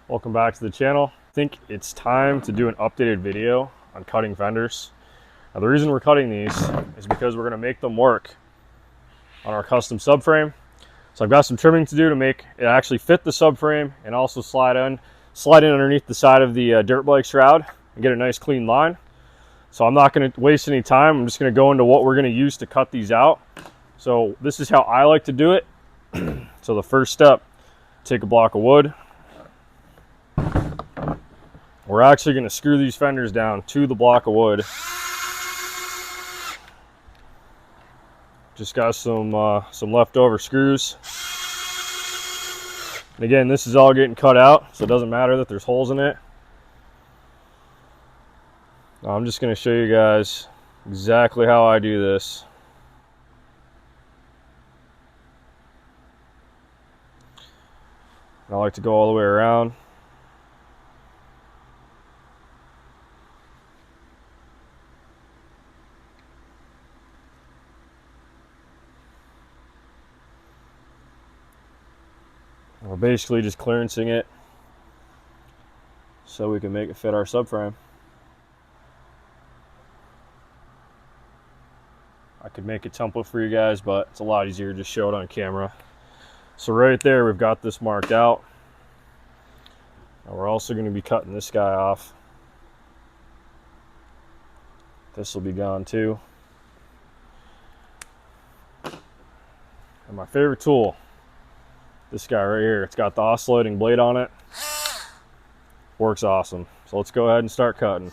Welcome back to the channel. I think it's time to do an updated video on cutting fenders. Now the reason we're cutting these is because we're going to make them work on our custom subframe. So I've got some trimming to do to make it actually fit the subframe and also slide in underneath the side of the dirt bike shroud and get a nice clean line. So I'm not going to waste any time. I'm just going to go into what we're going to use to cut these out. So this is how I like to do it. So the first step, take a block of wood. We're actually going to screw these fenders down to the block of wood. Just got some leftover screws. And again, this is all getting cut out, so it doesn't matter that there's holes in it. Now I'm just going to show you guys exactly how I do this. I like to go all the way around. We're basically just clearancing it so we can make it fit our subframe. I could make a template for you guys, but it's a lot easier to just show it on camera. So right there, we've got this marked out. Now we're also going to be cutting this guy off. This will be gone too. And my favorite tool, this guy right here, it's got the oscillating blade on it. Works awesome. So let's go ahead and start cutting.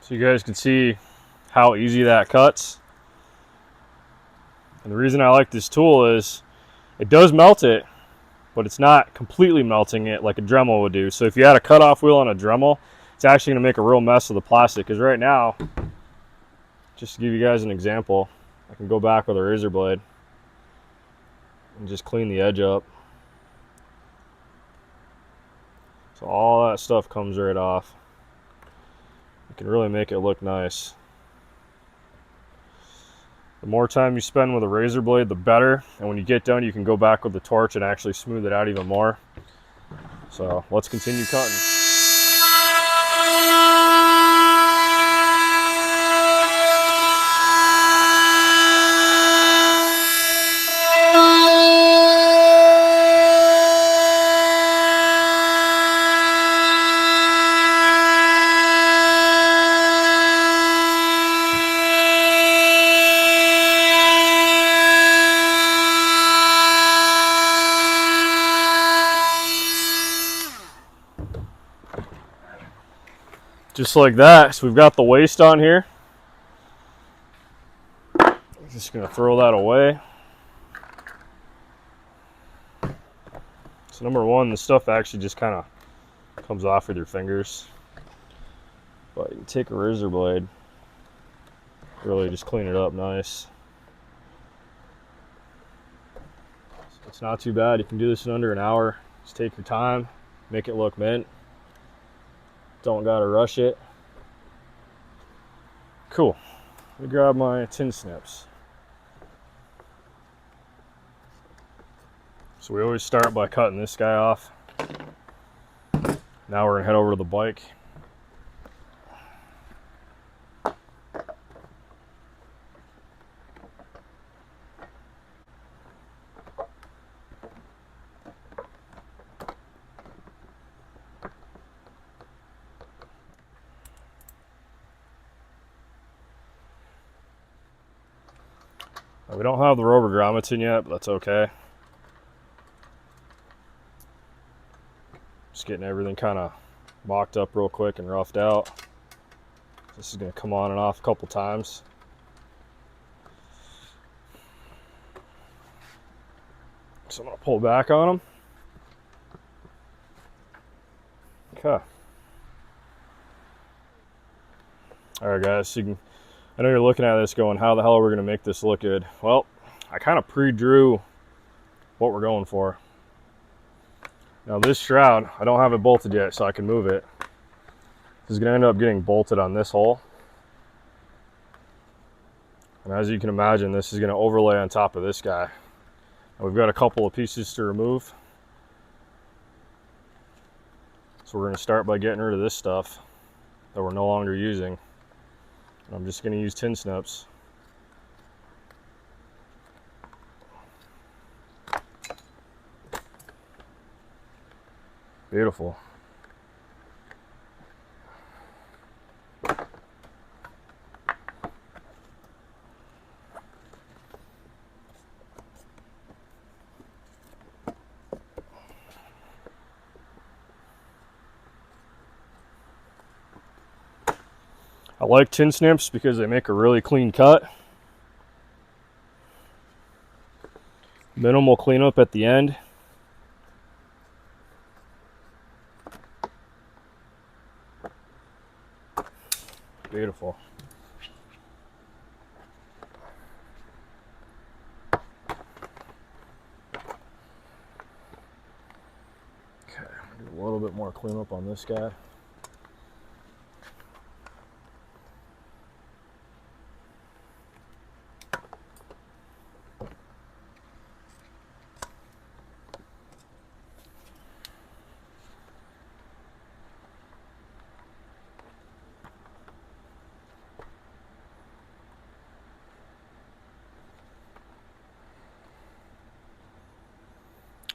So you guys can see how easy that cuts. And the reason I like this tool is it does melt it, but it's not completely melting it like a Dremel would do. So if you had a cutoff wheel on a Dremel, it's actually going to make a real mess of the plastic. Because right now, just to give you guys an example, I can go back with a razor blade and just clean the edge up. So all that stuff comes right off. You can really make it look nice. The more time you spend with a razor blade, the better. And when you get done, you can go back with the torch and actually smooth it out even more. So let's continue cutting. Just like that. So we've got the waste on here. Just going to throw that away. So number one, the stuff actually just kind of comes off with your fingers. But you can take a razor blade, really just clean it up nice. So it's not too bad. You can do this in under an hour. Just take your time, make it look mint. Don't gotta rush it. Cool. Let me grab my tin snips. So we always start by cutting this guy off. Now we're gonna head over to the bike. Now, we don't have the rubber grommets in yet, but that's okay. Just getting everything kind of mocked up real quick and roughed out. This is going to come on and off a couple times. So I'm going to pull back on them. Okay. Alright guys, so I know you're looking at this going, how the hell are we going to make this look good? Well, I kind of pre-drew what we're going for. Now this shroud, I don't have it bolted yet, so I can move it. This is going to end up getting bolted on this hole. And as you can imagine, this is going to overlay on top of this guy. And we've got a couple of pieces to remove. So we're going to start by getting rid of this stuff that we're no longer using. And I'm just going to use tin snips. Beautiful. I like tin snips because they make a really clean cut. Minimal cleanup at the end. Beautiful. Okay, do a little bit more cleanup on this guy.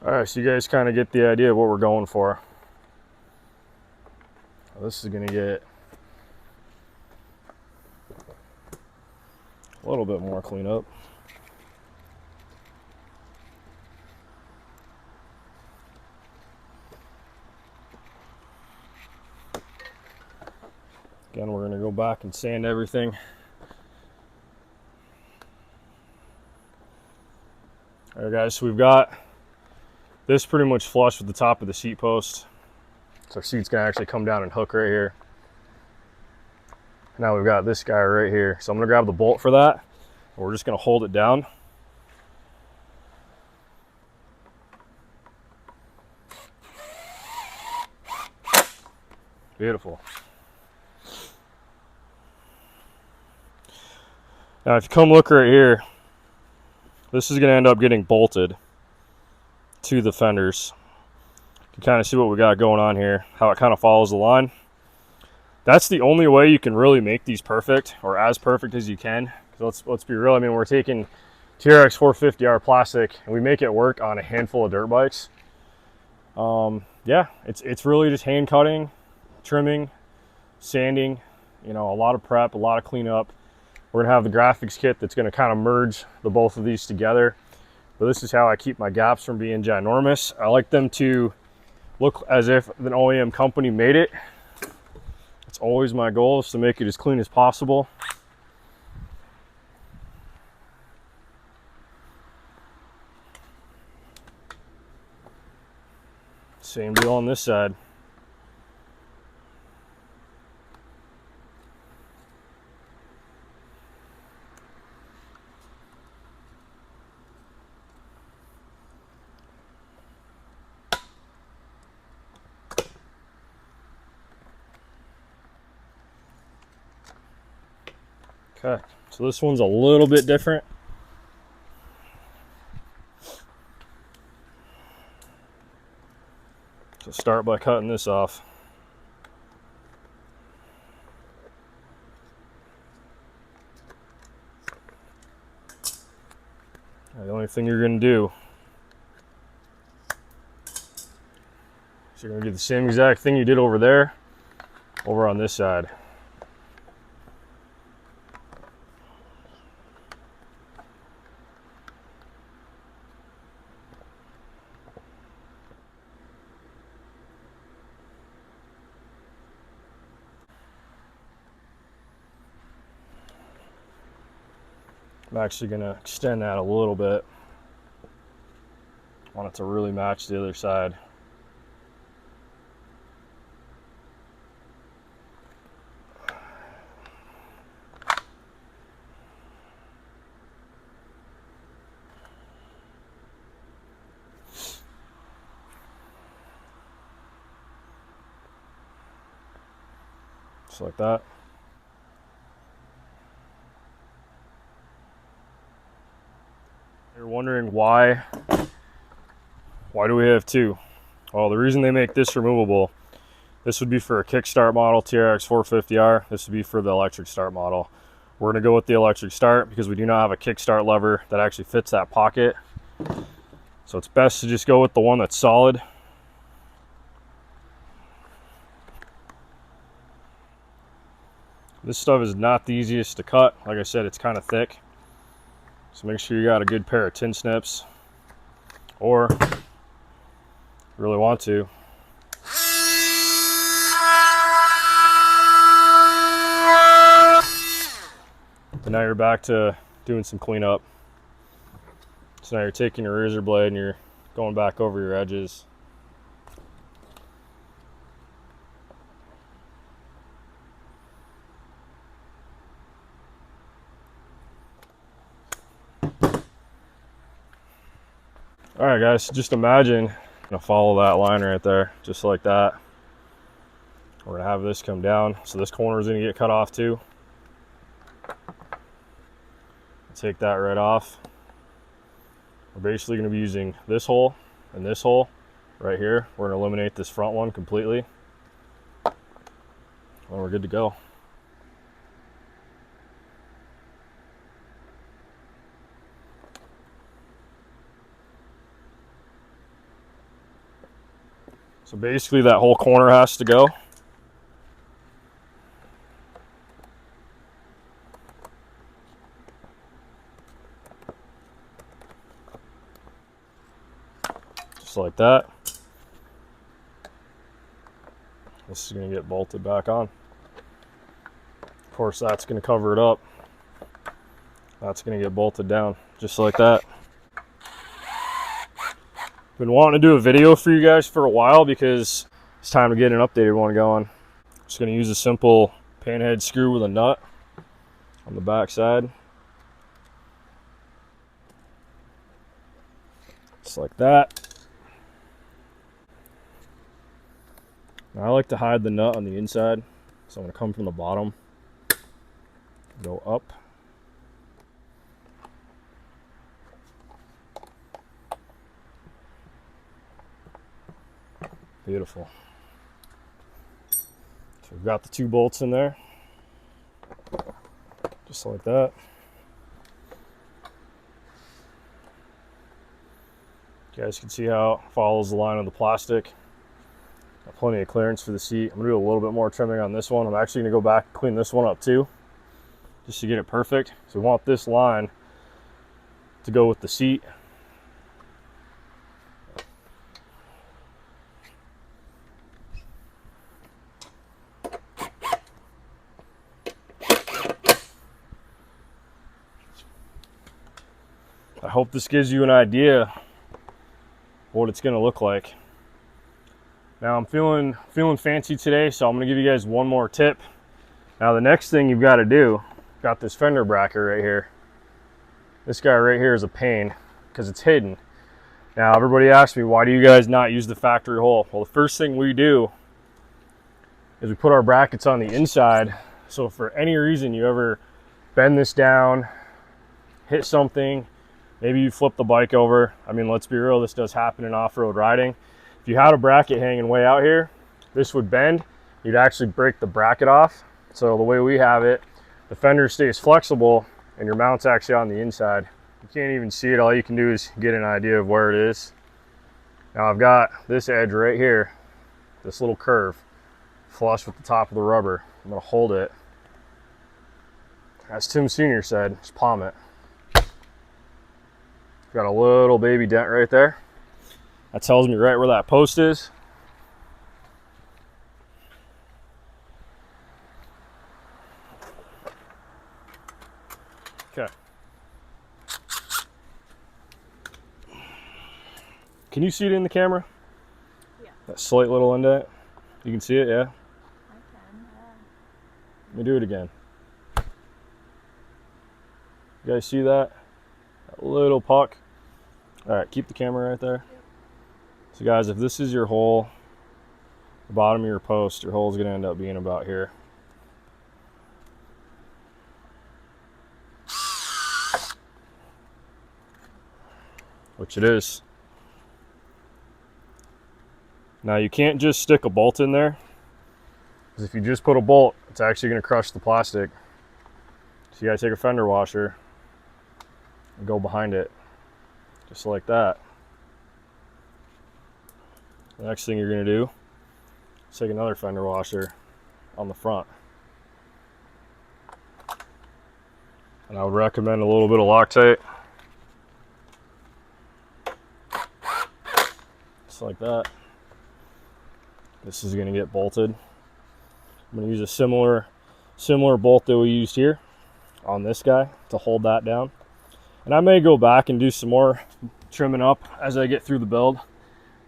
Alright, so you guys kind of get the idea of what we're going for. This is going to get a little bit more cleanup. Again, we're going to go back and sand everything. Alright guys, so we've got this pretty much flush with the top of the seat post. So our seat's gonna actually come down and hook right here. Now we've got this guy right here. So I'm gonna grab the bolt for that. And we're just gonna hold it down. Beautiful. Now if you come look right here, this is gonna end up getting bolted to the fenders. You can kind of see what we got going on here, how it kind of follows the line. That's the only way you can really make these perfect, or as perfect as you can. Let's be real, I mean, we're taking CRF450R plastic and we make it work on a handful of dirt bikes. Yeah, it's really just hand cutting, trimming, sanding, you know, a lot of prep, a lot of cleanup. We're gonna have the graphics kit that's gonna kind of merge the both of these together. But this is how I keep my gaps from being ginormous. I like them to look as if an OEM company made it. It's always my goal, is to make it as clean as possible. Same deal on this side. Okay, so this one's a little bit different. So start by cutting this off. The only thing you're going to do is you're going to do the same exact thing you did over there, over on this side. I'm actually going to extend that a little bit. I want it to really match the other side. Just like that. You're wondering why do we have two? Well, the reason they make this removable, this would be for a kickstart model, CRF450R. This would be for the electric start model. We're gonna go with the electric start because we do not have a kickstart lever that actually fits that pocket. So it's best to just go with the one that's solid. This stuff is not the easiest to cut. Like I said, it's kind of thick. So make sure you got a good pair of tin snips, or if you really want to, and now you're back to doing some cleanup. So now you're taking your razor blade and you're going back over your edges. All right, guys, just imagine I'm gonna follow that line right there, just like that. We're gonna have this come down, so this corner is gonna get cut off too. Take that right off. We're basically gonna be using this hole and this hole right here. We're gonna eliminate this front one completely. And we're good to go. So basically that whole corner has to go. Just like that. This is going to get bolted back on. Of course, that's going to cover it up. That's going to get bolted down, just like that. Been wanting to do a video for you guys for a while because it's time to get an updated one going. Just going to use a simple panhead screw with a nut on the back side. Just like that. Now I like to hide the nut on the inside, so I'm going to come from the bottom, go up. Beautiful. So we've got the two bolts in there, just like that. You guys can see how it follows the line of the plastic. Got plenty of clearance for the seat. I'm gonna do a little bit more trimming on this one. I'm actually gonna go back and clean this one up too, just to get it perfect. So we want this line to go with the seat. I hope this gives you an idea what it's gonna look like. Now I'm feeling fancy today, so I'm gonna give you guys one more tip. Now the next thing you've got to do, got this fender bracket right here. This guy right here is a pain because it's hidden. Now everybody asks me, why do you guys not use the factory hole? Well, the first thing we do is we put our brackets on the inside. So if for any reason you ever bend this down, hit something, maybe you flip the bike over. I mean, let's be real, this does happen in off-road riding. If you had a bracket hanging way out here, this would bend. You'd actually break the bracket off. So the way we have it, the fender stays flexible and your mount's actually on the inside. You can't even see it. All you can do is get an idea of where it is. Now I've got this edge right here, this little curve, flush with the top of the rubber. I'm gonna hold it. As Tim Sr. said, just palm it. Got a little baby dent right there. That tells me right where that post is. Okay. Can you see it in the camera? Yeah. That slight little indent? You can see it, yeah? I can, yeah. Let me do it again. You guys see that? That little puck? Alright, keep the camera right there. Yep. So guys, if this is your hole, the bottom of your post, your hole is going to end up being about here. Which it is. Now you can't just stick a bolt in there, because if you just put a bolt, it's actually going to crush the plastic. So you got to take a fender washer and go behind it, just like that. The next thing you're going to do is take another fender washer on the front. And I would recommend a little bit of Loctite. Just like that. This is going to get bolted. I'm going to use a similar bolt that we used here on this guy to hold that down. And I may go back and do some more trimming up as I get through the build.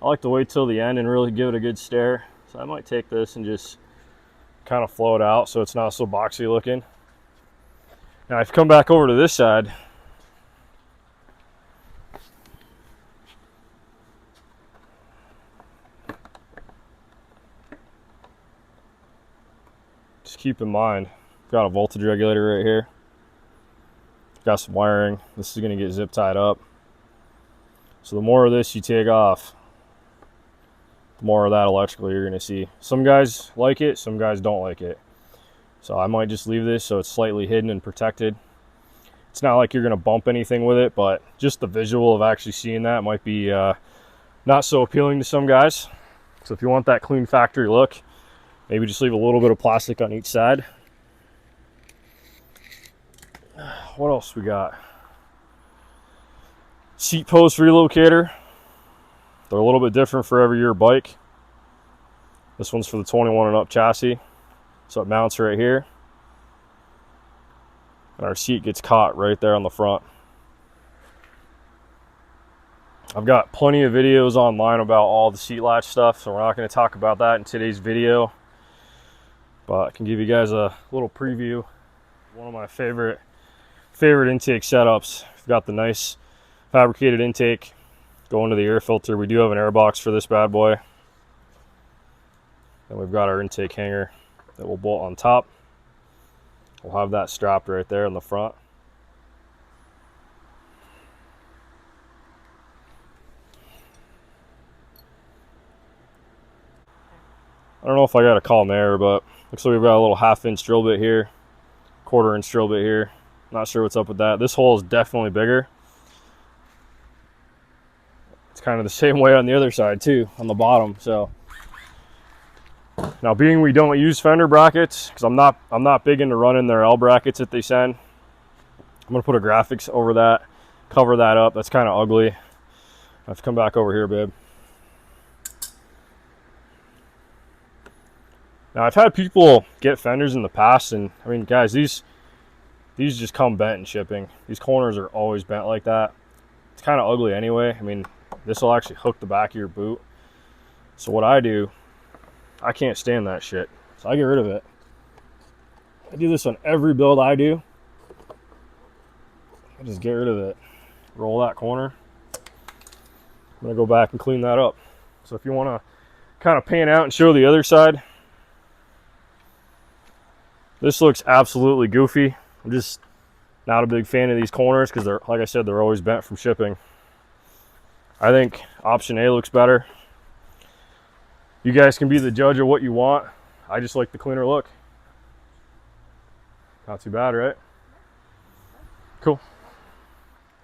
I like to wait till the end and really give it a good stare. So I might take this and just kind of flow it out so it's not so boxy looking. Now if you come back over to this side, just keep in mind, got a voltage regulator right here. Got some wiring. This is going to get zip tied up. So the more of this you take off, the more of that electrical you're going to see. Some guys like it, some guys don't like it. So I might just leave this so it's slightly hidden and protected. It's not like you're going to bump anything with it, but just the visual of actually seeing that might be not so appealing to some guys. So if you want that clean factory look, maybe just leave a little bit of plastic on each side. What else we got? Seat post relocator. They're a little bit different for every year bike. This one's for the 21 and up chassis. So it mounts right here. And our seat gets caught right there on the front. I've got plenty of videos online about all the seat latch stuff, so we're not going to talk about that in today's video. But I can give you guys a little preview. One of my favorite intake setups. We've got the nice fabricated intake going to the air filter. We do have an air box for this bad boy. And we've got our intake hanger that will bolt on top. We'll have that strapped right there in the front. I don't know if I got a column error, but looks like we've got a little 1/2 inch drill bit here, 1/4 inch drill bit here. Not sure what's up with that. This hole is definitely bigger. It's kind of the same way on the other side too, on the bottom. So now, being we don't use fender brackets, because I'm not big into running their L brackets that they send, I'm gonna put a graphics over that, cover that up. That's kind of ugly. I have to come back over here, babe. Now I've had people get fenders in the past, and I mean, guys, these just come bent in shipping. These corners are always bent like that. It's kind of ugly anyway. I mean, this will actually hook the back of your boot. So what I do, I can't stand that shit, so I get rid of it. I do this on every build I do. I just get rid of it. Roll that corner. I'm gonna go back and clean that up. So if you want to kind of pan out and show the other side, this looks absolutely goofy. I'm just not a big fan of these corners because they're, like I said, they're always bent from shipping. I think option A looks better. You guys can be the judge of what you want. I just like the cleaner look. Not too bad, right? Cool.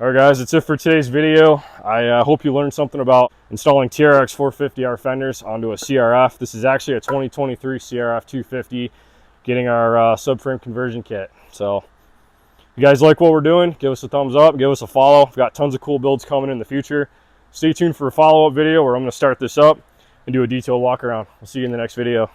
All right, guys, that's it for today's video. I hope you learned something about installing CRF450R fenders onto a CRF. This is actually a 2023 CRF250, getting our subframe conversion kit. So if you guys like what we're doing, give us a thumbs up, give us a follow. We've got tons of cool builds coming in the future. Stay tuned for a follow-up video where I'm going to start this up and do a detailed walk around. We'll see you in the next video.